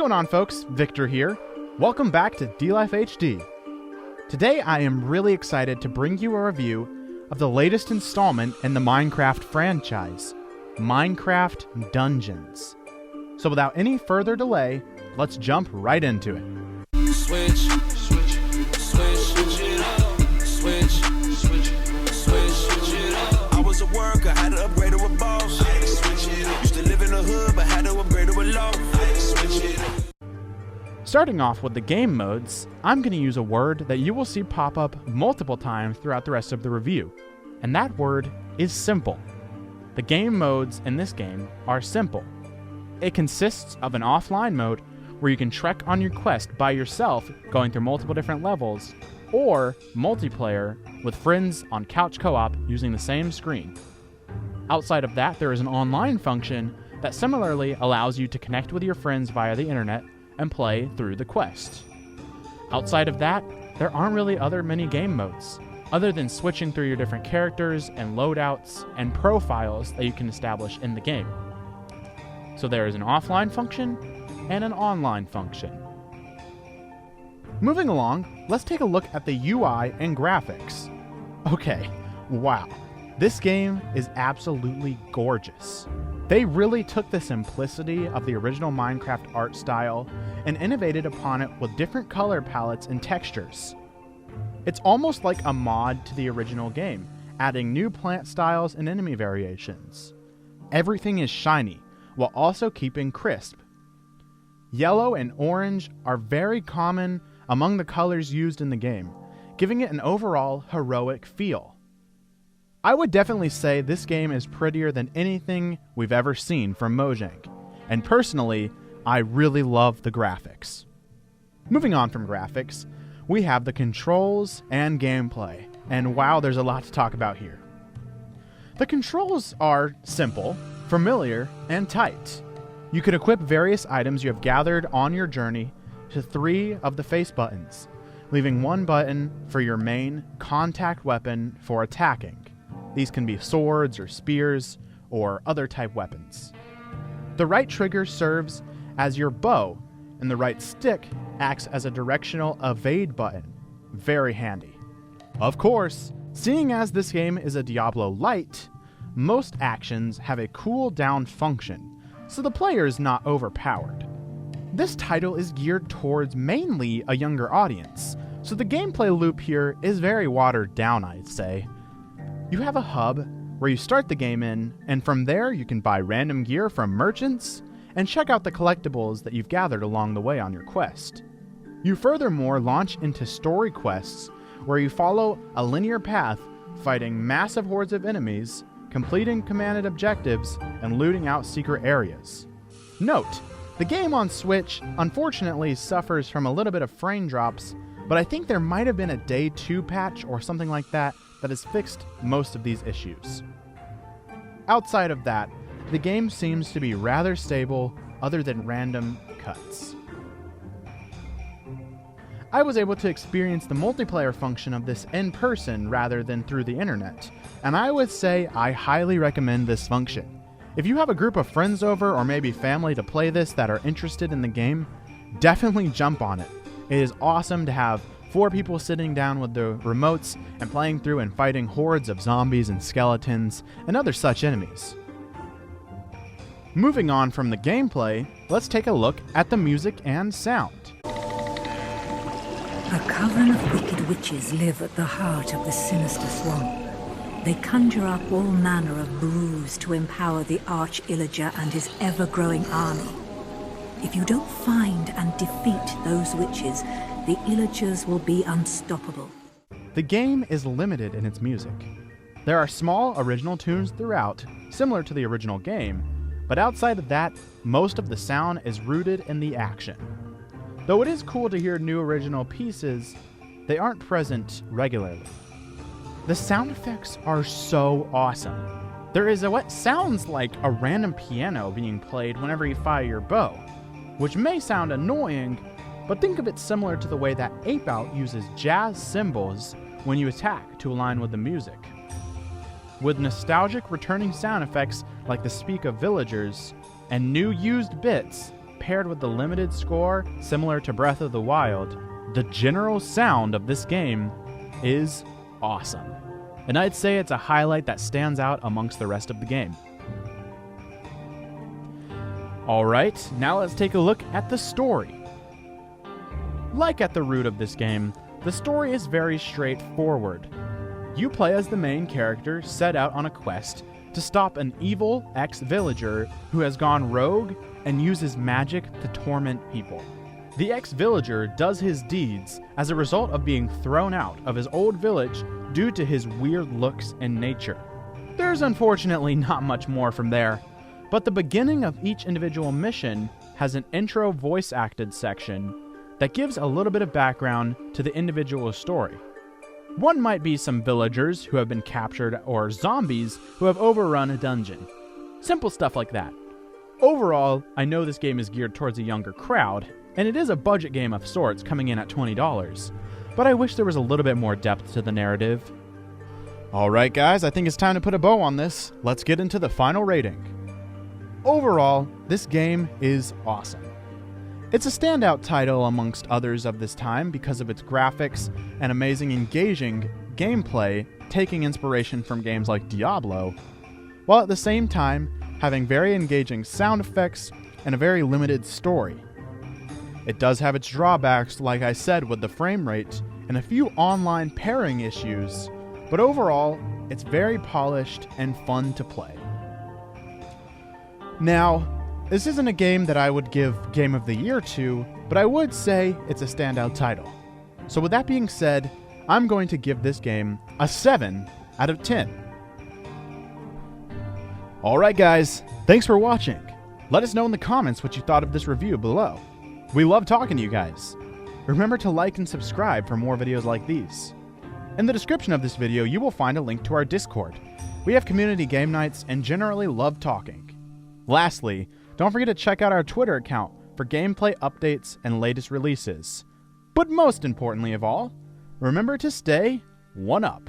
going on, folks? Victor here. Welcome back to D-Life HD. Today I am really excited to bring you a review of the latest installment in the Minecraft franchise, Minecraft Dungeons. So without any further delay, let's jump right into it. Switch it up. Switch it up. I was a worker, had to upgrade to a boss. Switch it up. Used to live in the hood, but had to upgrade to a loft. Switch it up. Starting off with the game modes, I'm going to use a word that you will see pop up multiple times throughout the rest of the review, and that word is simple. The game modes in this game are simple. It consists of an offline mode where you can trek on your quest by yourself, going through multiple different levels, or multiplayer with friends on couch co-op using the same screen. Outside of that, there is an online function that similarly allows you to connect with your friends via the internet and play through the quest. Outside of that, there aren't really other mini game modes, other than switching through your different characters and loadouts and profiles that you can establish in the game. So there is an offline function and an online function. Moving along, let's take a look at the UI and graphics. Okay, wow, this game is absolutely gorgeous. They really took the simplicity of the original Minecraft art style and innovated upon it with different color palettes and textures. It's almost like a mod to the original game, adding new plant styles and enemy variations. Everything is shiny, while also keeping crisp. Yellow and orange are very common among the colors used in the game, giving it an overall heroic feel. I would definitely say this game is prettier than anything we've ever seen from Mojang, and personally, I really love the graphics. Moving on from graphics, we have the controls and gameplay, and wow, there's a lot to talk about here. The controls are simple, familiar, and tight. You can equip various items you have gathered on your journey to 3 of the face buttons, leaving 1 button for your main contact weapon for attacking. These can be swords or spears or other type weapons. The right trigger serves as your bow, and the right stick acts as a directional evade button. Very handy. Of course, seeing as this game is a Diablo Light, most actions have a cooldown function, so the player is not overpowered. This title is geared towards mainly a younger audience, so the gameplay loop here is very watered down, I'd say. You have a hub where you start the game in, and from there you can buy random gear from merchants and check out the collectibles that you've gathered along the way on your quest. You furthermore launch into story quests where you follow a linear path, fighting massive hordes of enemies, completing commanded objectives, and looting out secret areas. Note, the game on Switch unfortunately suffers from a little bit of frame drops, but I think there might have been a Day 2 patch or something like that has fixed most of these issues. Outside of that, the game seems to be rather stable other than random cuts. I was able to experience the multiplayer function of this in person rather than through the internet, and I would say I highly recommend this function. If you have a group of friends over or maybe family to play this that are interested in the game, definitely jump on it. It is awesome to have 4 people sitting down with the remotes and playing through and fighting hordes of zombies and skeletons and other such enemies. Moving on from the gameplay, let's take a look at the music and sound. A coven of wicked witches live at the heart of the sinister swamp. They conjure up all manner of brews to empower the Arch-Illager and his ever-growing army. If you don't find and defeat those witches, the Illagers will be unstoppable. The game is limited in its music. There are small original tunes throughout, similar to the original game, but outside of that, most of the sound is rooted in the action. Though it is cool to hear new original pieces, they aren't present regularly. The sound effects are so awesome. There is what sounds like a random piano being played whenever you fire your bow, which may sound annoying, but think of it similar to the way that Ape Out uses jazz cymbals when you attack to align with the music. With nostalgic returning sound effects like the speak of villagers and new used bits, paired with the limited score similar to Breath of the Wild, the general sound of this game is awesome. And I'd say it's a highlight that stands out amongst the rest of the game. Alright, now let's take a look at the story. Like at the root of this game, the story is very straightforward. You play as the main character set out on a quest to stop an evil ex-villager who has gone rogue and uses magic to torment people. The ex-villager does his deeds as a result of being thrown out of his old village due to his weird looks and nature. There's unfortunately not much more from there, but the beginning of each individual mission has an intro voice-acted section that gives a little bit of background to the individual story. One might be some villagers who have been captured or zombies who have overrun a dungeon. Simple stuff like that. Overall, I know this game is geared towards a younger crowd, and it is a budget game of sorts coming in at $20, but I wish there was a little bit more depth to the narrative. Alright guys, I think it's time to put a bow on this. Let's get into the final rating. Overall, this game is awesome. It's a standout title amongst others of this time because of its graphics and amazing engaging gameplay, taking inspiration from games like Diablo, while at the same time having very engaging sound effects and a very limited story. It does have its drawbacks, like I said, with the frame rate and a few online pairing issues, but overall, it's very polished and fun to play. Now, this isn't a game that I would give Game of the Year to, but I would say it's a standout title. So with that being said, I'm going to give this game a 7 out of 10. Alright guys, thanks for watching. Let us know in the comments what you thought of this review below. We love talking to you guys. Remember to like and subscribe for more videos like these. In the description of this video, you will find a link to our Discord. We have community game nights and generally love talking. Lastly, don't forget to check out our Twitter account for gameplay updates and latest releases. But most importantly of all, remember to stay 1 up.